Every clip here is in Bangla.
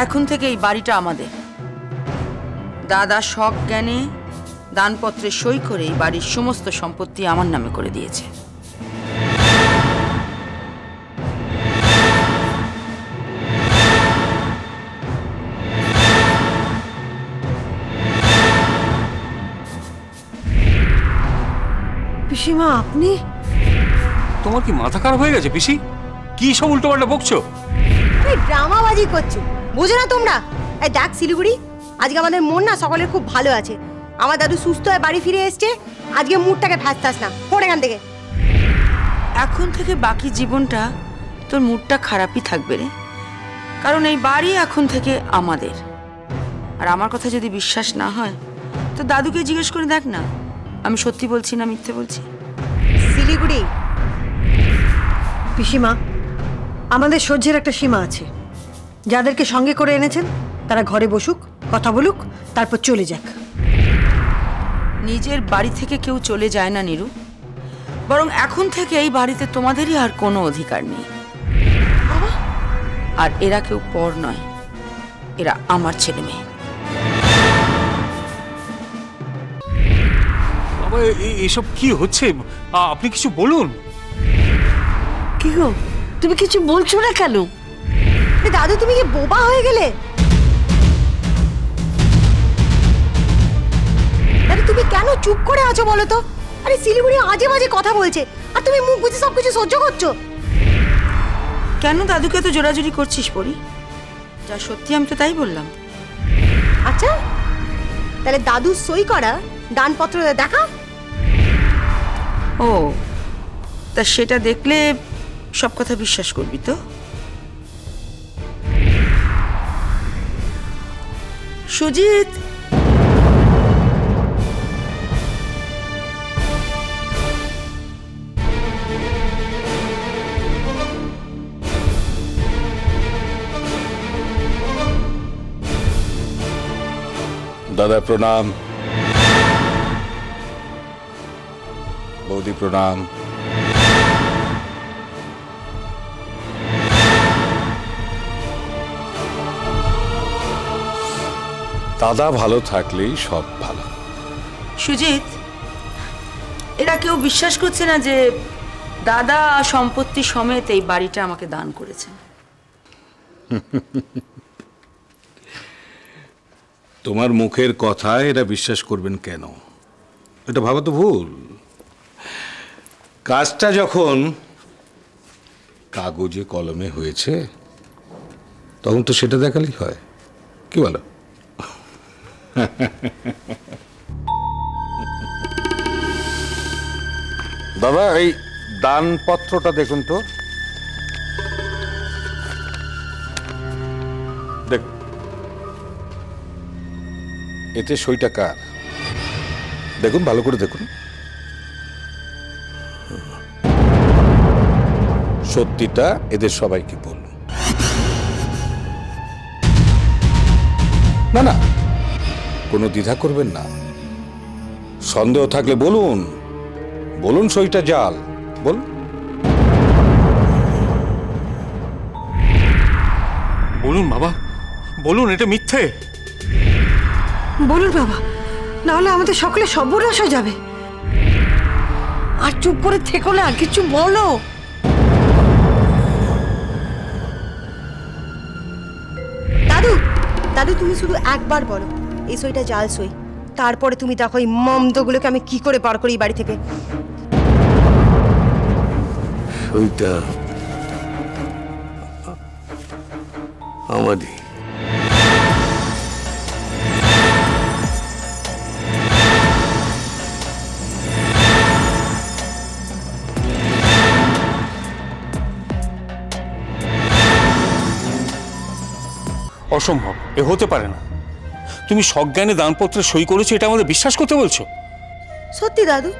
এখন থেকে এই বাড়িটা আমাদের। দাদা সজ্ঞানে দানপত্রে সই করে এই বাড়ির সমস্ত সম্পত্তি আমার নামে করে দিয়েছে। পিসিমা আপনি? তোমার কি মাথা খারাপ হয়ে গেছে পিসি? কি সব উল্টোপাল্টা বকছো? ড্রামাবাজি করছো, বোঝো না তোমরা? এই দেখ শিলিগুড়ি, আজকে আমাদের মন না সকলের খুব ভালো আছে। আমার দাদু সুস্থ হয়ে বাড়ি ফিরে এসছে, আজকে মুডটাকে ফ্যাসতাস না, পড়ে এখান থেকে। এখন থেকে বাকি জীবনটা তোর মুডটা খারাপই থাকবে রে, কারণ এই বাড়ি এখন থেকে আমাদের। আর আমার কথা যদি বিশ্বাস না হয় তো দাদুকে জিজ্ঞেস করে দেখ না, আমি সত্যি বলছি না মিথ্যে বলছি। শিলিগুড়ি পিসিমা, আমাদের সহ্যের একটা সীমা আছে। যাদেরকে সঙ্গে করে এনেছেন তারা ঘরে বসুক, কথা বলুক, তারপর চলে যাক। নিজের বাড়ি থেকে কেউ চলে যায় না নীরু, বরং এখন থেকে এই বাড়িতে তোমাদেরই আর কোনো অধিকার নেই। আর এরা কেউ পর নয়, এরা আমার ছেলে মেয়ে। বাবা এসব কি হচ্ছে? আপনি কিছু বলুন। কি গো, তুমি কিছু বলছো না কেন? দাদু তুমি কি বোবা হয়ে গেলে? আরে তুমি কেন চুপ করে আছো বলো তো? আরে শিলিগুড়ি আজে বাজে কথা বলছে আর তুমি মুখ বুঝে সবকিছু সহ্য করছো। কেন দাদুকে তো জোরাজুরি করছিস পরি? যা সত্যি আমি তো তাই বললাম। আচ্ছা তাহলে দাদু সই করা দানপত্র দেখা। ও তা সেটা দেখলে সব কথা বিশ্বাস করবি তো? সুজিত, দাদা প্রণাম, বৌদি প্রণাম। দাদা ভালো থাকলেই সব ভালো। সুজিত, এরা কেউ বিশ্বাস করছে না যে দাদা সম্পত্তি সমেত এই বাড়িটা আমাকে দান করেছেন। তোমার মুখের কথায় এরা বিশ্বাস করবেন কেন? এটা ভাবা তো ভুল। কাজটা যখন কাগজে কলমে হয়েছে তখন তো সেটা দেখালেই হয়, কি বলো? দাদা এই দানপত্রটা দেখুন তো। দেখ, এতে সইটা কার? দেখুন, ভালো করে দেখুন। সত্যিটা এদের সবাইকে বলুন। না না, কোনো দ্বিধা করবেন না। সন্দেহ থাকলে বলুন, বলুন সইটা জাল। বলুন বলুন বাবা, বলুন এটা মিথ্যে। বলুন বাবা, নাহলে আমাদের সকলে সর্বনাশ হয়ে যাবে। আর চুপ করে থেকো না, কিছু বলো। দাদু, দাদু তুমি শুধু একবার বলো এই সইটা জাল সই, তারপরে তুমি দেখো এই মমদগুলোকে আমি কি করে বার করি বাড়ি থেকে। সইটা আমারই। অসম্ভব, এ হতে পারে না। তুমি সজ্ঞানে দানপত্রে সই করেছো, এটা আমাদের বিশ্বাস করতে বলছো? সত্যি দাদু,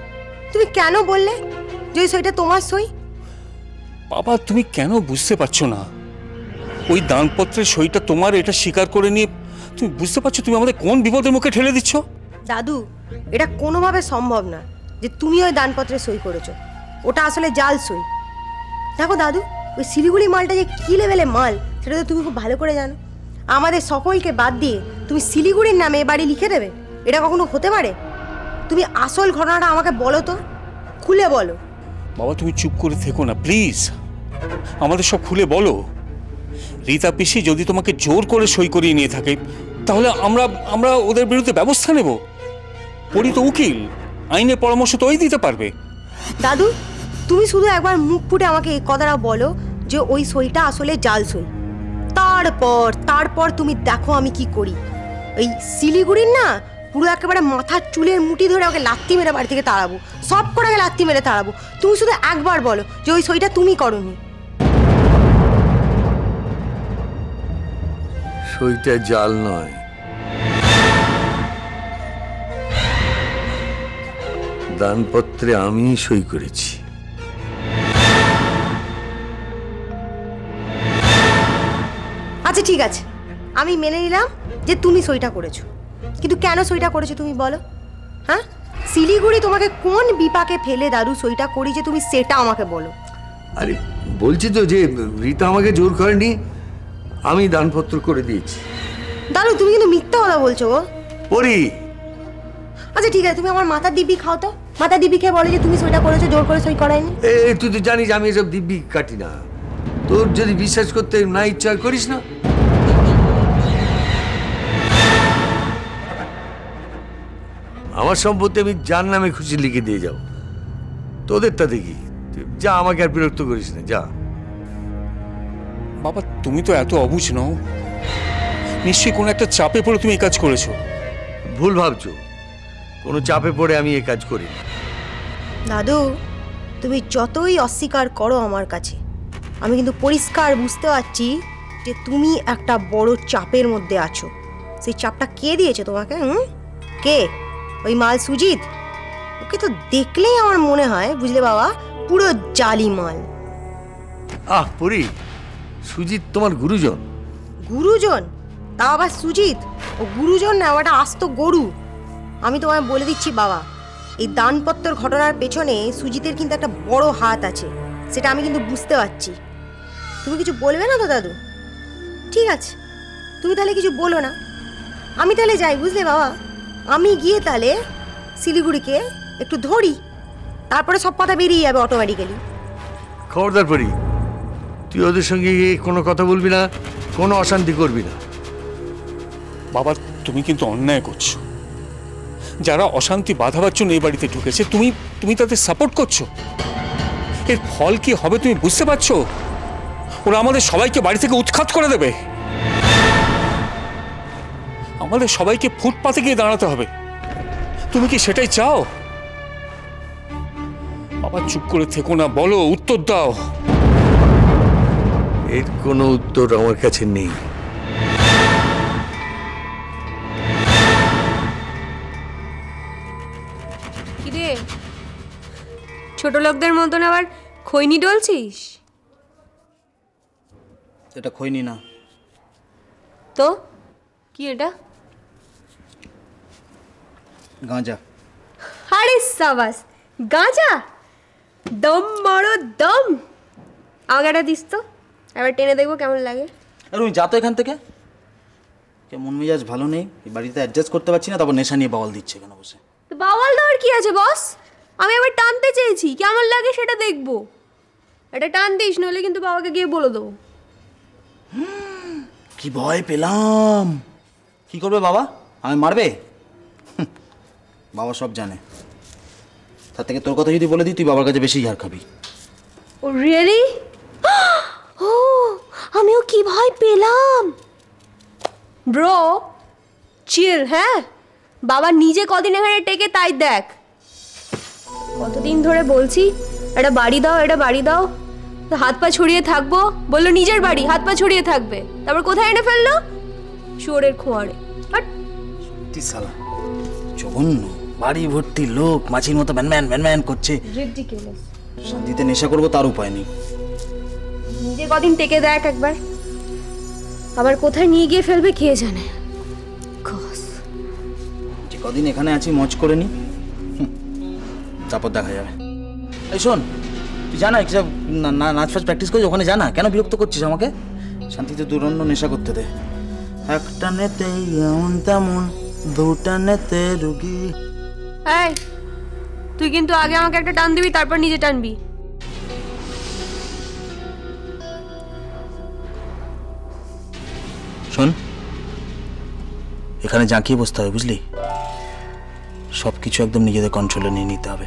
তুমি কেন বললে যে ওই সইটা তোমার সই? বাবা তুমি কেন বুঝতে পারছো না? ওই দানপত্রের সইটা তোমার, এটা স্বীকার করে নিয়ে তুমি বুঝতে পারছো তুমি আমাদের কোন বিপদের মুখে ঠেলে দিচ্ছ? দাদু, এটা কোনোভাবে সম্ভব না যে তুমি ওই দানপত্রে সই করেছো। ওটা আসলে জাল সই। দেখো দাদু, ওই শিলিগুড়ি মালটা যে কি লেভেলে মাল সেটা তো তুমি খুব ভালো করে জানো। আমাদের সকলকে বাদ দিয়ে তুমি শিলিগুড়ির নামে এ বাড়ি লিখে দেবে? এটা কখনো হতে পারে? তুমি আসল ঘটনাটা আমাকে বলো তো, খুলে বলো। বাবা তুমি চুপ করে থেকো না প্লিজ, আমাদের সব খুলে বলো। রীতা পিসি যদি তোমাকে জোর করে সই করিয়ে নিয়ে থাকে তাহলে আমরা আমরা ওদের বিরুদ্ধে ব্যবস্থা নেব। পরি তো উকিল, আইনের পরামর্শ তো ওই দিতে পারবে। দাদু, তুমি শুধু একবার মুখ ফুটে আমাকে এই কথাটা বলো যে ওই সইটা আসলে জাল সই। তারপর তুমি দেখো আমি কি করি। এই শিলিগুড়ির না পুরো একেবারে মাথার চুলের মুঠি ধরে ওকে লাত্তি মেরে বাড়ি থেকে তাড়াবো, সব কটাকে লাত্তি মেরে তাড়াবো। তুমি শুধু একবার বলো যে ওই সইটা তুমি করোনি। সইটা জাল নয়, দানপত্রে আমি সই করেছি। আচ্ছা ঠিক আছে, আমি মেনে নিলাম যে তুমি সইটা করেছো, কিন্তু কেন সইটা করেছো তুমি বলো। হ্যাঁ, শিলিগুড়ি তোমাকে কোন বিপাকে ফেলে দাদু সইটা করি যে তুমি সেটা আমাকে বলো। আরে বলছি তো যে রীতা আমাকে জোর করেনি, আমি দানপত্র করে দিয়েছি। দাদু তুমি কিন্তু মিথ্যা কথা বলছো গো। পরি, আচ্ছা ঠিক আছে, তুমি আমার মাথার দিব্যি খাও তো। মাথার দিব্যি খেয়ে বলে যে তুমি সইটা করেছো, জোর করে সই করায়নি। তুই তো জানিস আমি এসব দিব্যি কাটি না। তোর যদি বিশ্বাস করতে না ইচ্ছা করিস না। আমার সম্পত্তি আমি যার নামে খুশি লিখে দিয়ে যাও, তোদেরটা দেখি। যা, আমাকে আর বিরক্ত করিস না, যা। বাবা তুমি তো এত অবুঝ নও, নিশ্চয়ই কোনো একটা চাপে পড়ে তুমি এই কাজ করেছো। ভুল ভাবছো, কোনো চাপে পড়ে আমি এই কাজ করি না। দাদু তুমি যতই অস্বীকার করো আমার কাছে, আমি কিন্তু পরিষ্কার বুঝতে পারছি যে তুমি একটা বড় চাপের মধ্যে আছো। সেই চাপটা কে দিয়েছে তোমাকে? কে? ওই মাল সুজিত? ওকে তো দেখলেই আমার মনে হয়, বুঝলে বাবা, পুরো জালি মাল। পরি, সুজিত তোমার গুরুজন। গুরুজন? তা আবার সুজিত? ও গুরুজন না, ওটা আস্ত গরু। আমি তোমায় বলে দিচ্ছি বাবা, এই দানপত্রের ঘটনার পেছনে সুজিতের কিন্তু একটা বড় হাত আছে, সেটা আমি কিন্তু বুঝতে পারছি। তুমি কিছু বলবে না তো দাদু? ঠিক আছে, তুমি তাহলে কিছু বলো না, আমি তাহলে যাই, বুঝলে বাবা। আমি গিয়ে তাহলে শিলিগুড়িকে একটু ধরি, তারপরে সব কথা বেরিয়ে যাবে অটোমেটিক্যালি। খবরদার পরি, তুই ওদের সঙ্গে গিয়ে কোনো কথা বলবি না, কোনো অশান্তি করবি না। বাবা তুমি কিন্তু অন্যায় করছো। যারা অশান্তি বাঁধাবার জন্য এই বাড়িতে ঢুকেছে তুমি তাদের সাপোর্ট করছো। এর ফল কি হবে তুমি বুঝতে পারছো? ওরা আমাদের সবাইকে বাড়ি থেকে উৎখাত করে দেবে, আমাদের সবাইকে ফুটপাতে গিয়ে দাঁড়াতে হবে। তুমি কি সেটাই চাও? বাবা চুপ করে থেকো না, বলো, উত্তর দাও। এর কোনো উত্তর আমার কাছে নেই। কিরে, ছোট লোকদের মতন আবার খৈনি ডলছিস? এটা খৈনি না তো কি এটা? গাঁজা। আরে সাবাস, গাঁজা! দম বড় দম। আমাকে একটা দিস তো, এবার টেনে দেখবো কেমন লাগে। আর তুমি যা তো এখান থেকে। মন মেজাজ ভালো নেই, এই বাড়িতে অ্যাডজাস্ট করতে পারছি না, তারপর নেশা নিয়ে বাওয়াল দিচ্ছে কেন বসে? তো বাওয়াল দেওয়ার কি আছে বস? আমি আবার টানতে চেয়েছি, কেমন লাগে সেটা দেখবো। এটা টান দিস, নইলে কিন্তু বাবাকে গিয়ে বলে দেবো। কি ভয় পেলাম। কি করবে বাবা? আমি মারবে? বাবা সব জানে। তার থেকে তোর কথা যদি বলে দিই, তুই বাবার কাছে বেশি ঝাড় খাবি। ও রিয়েলি? ও, আমিও কি ভয় পেলাম। Bro chill. হ্যাঁ, বাবা নিজে কদিন এখানে টেকে তাই দেখ। কতদিন ধরে বলছি এটা বাড়ি দাও, এটা বাড়ি দাও, তো হাত পা ছড়িয়ে থাকবো। বললো নিজের বাড়ি, হাত পা ছড়িয়ে থাকবে। তারপর কোথায় এনে ফেললো? শুয়োরের খোঁয়ারে। সত্যি শালা জঘন্য। বাড়ি ভর্তি লোক মাছির মতো ভ্যানম্যান ভ্যানম্যান করছে। রিডিকুলাস। শান্তিতে নেশা করবো তার উপায় নেই। নিজে কদিন টেকে দেখ একবার, আবার কোথায় নিয়ে গিয়ে ফেলবে কে জানে। যে কদিন এখানে আছি মজ করে নি, তারপর দেখা যাবে। এই শোন, তুই জানা কিসব নাচ ফাচ প্র্যাকটিস করিস, ওখানে জানা। কেন বিরক্ত করছিস আমাকে? শান্তিতে দুরন্য নেশা করতে দে। একটা নেতে এমন তেমন, দুটা নেতে রুগী। এই তুই কিন্তু আগে আমাকে একটা টান দিবি, তারপর নিজে টানবি। শোন, এখানে জাঁকিয়ে বসতে হবে, বুঝলি? সব কিছু একদম নিজেদের কন্ট্রোলে নিয়ে নিতে হবে।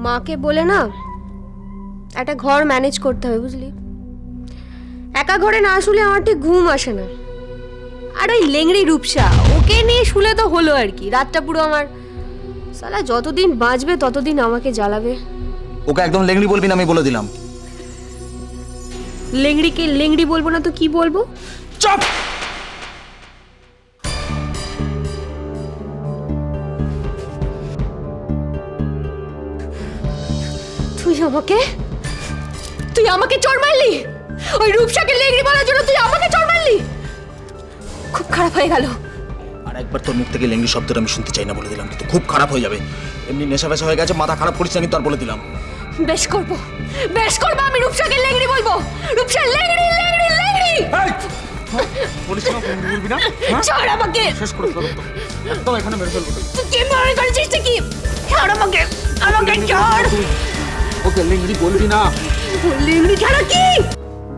মাকে বলে না একটা ঘর ম্যানেজ করতে হবে, বুঝলি? একা ঘরে না শুলে আমার ঠিক ঘুম আসে না। আর ওই লেংড়ি রূপসা, ওকে নিয়ে শুলে তো হলো আর কি, রাতটা পুরো আমার সালা যতদিন বাঁচবে ততদিন আমাকে জ্বালাবে। ওকে একদম লেংড়ি বলবি না, আমি বলে দিলাম। লেংড়িকে লেংড়ি বলবো না তো কি বলবো? চুপ! তুই আমাকে চড় মারলি? ওই রূপসাকে লেংড়ি বলার জন্য তুই আমাকে চড় মারলি? খুব খারাপ হয়ে গেল। আর একবার তোর মুখ থেকে লেংড়ি শব্দটা আমি শুনতে চাই না, বলে দিলাম। কিন্তু খুব খারাপ হয়ে যাবে। এমনি নেশা ফেশা হয়ে গেছে, মাথা খারাপ করিস না কিন্তু, আর বলে দিলাম। বেশ করবো, বেশ করবো, আমি রূপসাকে লেংড়ি বলবো। রূপসা লেংড়ি, লেংড়ি, লেংড়ি। বলিস না, বলবি না? ছাড় আমাকে। শেষ করে ফেলো তো। একদম এখানে মেরে ফেলবো। তুই কি মনে করেছিস কি? ছাড় আমাকে, আমাকে ছাড়। ওকে লেংড়ি বলবি না। লেংড়ি ছাড়া কি?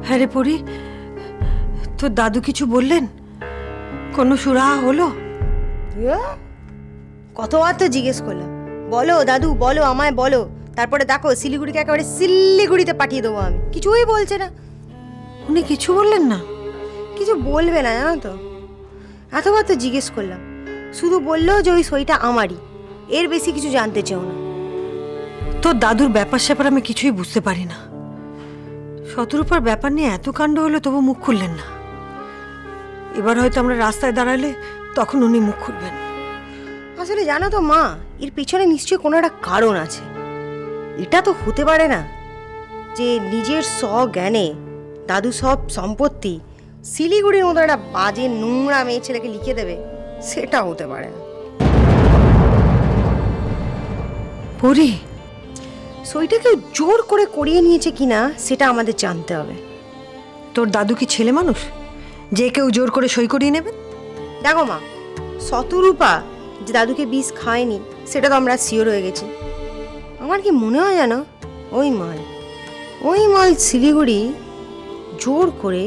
হ্যাঁ রে পরি, তোর দাদু কিছু বললেন? কোনো সুরাহা হলো? কতবার তো জিজ্ঞেস করলাম, বলো দাদু বলো, আমায় বলো। তারপরে দেখো শিলিগুড়িকে একেবারে শিলিগুড়িতে পাঠিয়ে দেবো আমি। কিছুই বলছে না। উনি কিছু বললেন না? কিছু বলবে না, জানো তো। এতবার তো জিজ্ঞেস করলাম, শুধু বললো যে ওই সইটা আমারই, এর বেশি কিছু জানতে চাও না। তোর দাদুর ব্যাপার স্যাপার আমি কিছুই বুঝতে পারি না। শতরূপার ব্যাপার নিয়ে এত কাণ্ড হলো, তবু মুখ খুললেন না। এবার হয়তো আমরা রাস্তায় দাঁড়ালে তখন উনি মুখ খুলবেন। আসলে জানো তো মা, এর পিছনে নিশ্চয়ই কোনো একটা কারণ আছে। এটা তো হতে পারে না যে নিজের স্বজ্ঞানে দাদু সব সম্পত্তি শিলিগুড়ির মতো একটা বাজে নোংরা মেয়ে ছেলেকে লিখে দেবে, সেটা হতে পারে না। পরি, সইটা কেউ জোর করে করিয়ে নিয়েছে কিনা সেটা আমাদের জানতে হবে। তোর দাদু কি ছেলে মানুষ যে কেউ জোর করে সই করিয়ে নেবে? দেখো মা, শতরূপা যে দাদুকে বিষ খায়নি সেটা তো আমরা শিওর হয়ে গেছি। আমার কি মনে হয় জানো, ওই মাল শিলিগুড়ি জোর করে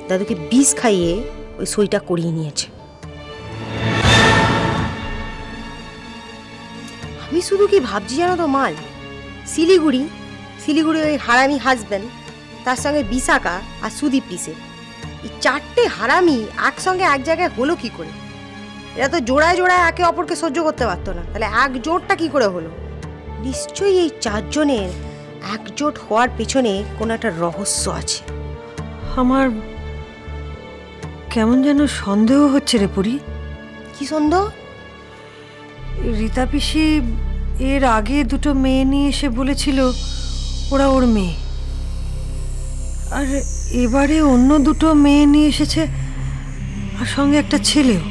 দাদুকে বিষ খাইয়ে ওই সইটা করিয়ে নিয়েছে। আমি শুধু কি ভাবছি জানো তো মাল, শিলিগুড়ি ওই হারামি হাজব্যান্ড, তার সঙ্গে বিশাখা আর সুদীপ পিসে, এই চারটে হারামি একসঙ্গে এক জায়গায় হলো কি করে? এরা তো জোড়ায় জোড়ায় একে অপরকে সহ্য করতে পারতো না, তাহলে একজোটটা কি করে হলো? নিশ্চয়ই এই চারজনের একজোট হওয়ার পেছনে কোনো একটা রহস্য আছে। আমার কেমন যেন সন্দেহ হচ্ছে রে পুরি। কি সন্দেহ? রীতা পিসি এর আগে দুটো মেয়ে নিয়ে এসে বলেছিল ওরা ওর মেয়ে, আর এবারে অন্য দুটো মেয়ে নিয়ে এসেছে, আর সঙ্গে একটা ছেলেও।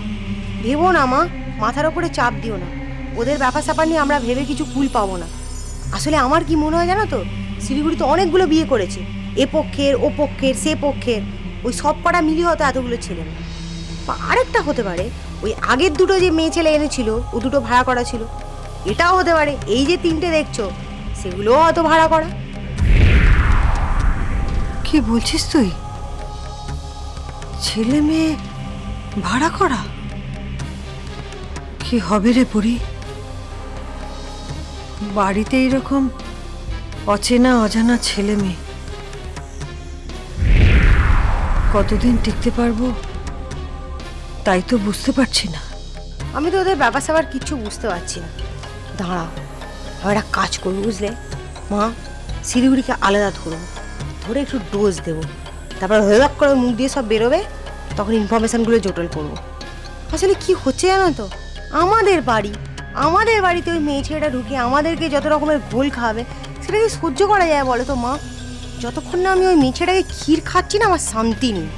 ভেবো না মা, মাথার ওপরে চাপ দিও না। ওদের ব্যাপার স্যাপার নিয়ে আমরা ভেবে কিছু কুল পাবো না। আসলে আমার কি মনে হয় জানো তো, শিলিগুড়িতে অনেকগুলো বিয়ে করেছে, এ পক্ষের ও পক্ষের সে পক্ষের, ওই সব কটা মিলিয়ে হয়তো এতগুলো ছেলে না। বা আরেকটা হতে পারে, ওই আগের দুটো যে মেয়ে ছেলে এনেছিল ও দুটো ভাড়া করা ছিল। এটাও হতে পারে এই যে তিনটে দেখছো সেগুলোও হয়তো ভাড়া করা। কি বলছিস তুই? ছেলে মেয়ে ভাড়া করা? কি হবে রে পুরি? বাড়িতে এরকম অচেনা অজানা ছেলে মেয়ে কতদিন টিকতে পারবো তাই তো বুঝতে পারছি না। আমি তো ওদের ব্যাপার স্যাপার কিচ্ছু বুঝতে পারছি না। দাঁড়াও, একটা কাজ করবো বুঝলে মা, শিলিগুড়িকে আলাদা ধরে একটু ডোজ দেবো, তারপর হয়ে করে মুখ দিয়ে সব বেরোবে, তখন ইনফরমেশানগুলো জোটাল করবো। আসলে কি হচ্ছে জানো তো, আমাদের বাড়িতে ওই মেয়ে ছেলেটা ঢুকে আমাদেরকে যত রকমের ঘোল খাওয়াবে, সেটা কি সহ্য করা যায় বলো তো মা? যতক্ষণ না আমি ওই মেয়ে ছেলেটাকে ক্ষীর খাচ্ছি না, আমার শান্তি নেই।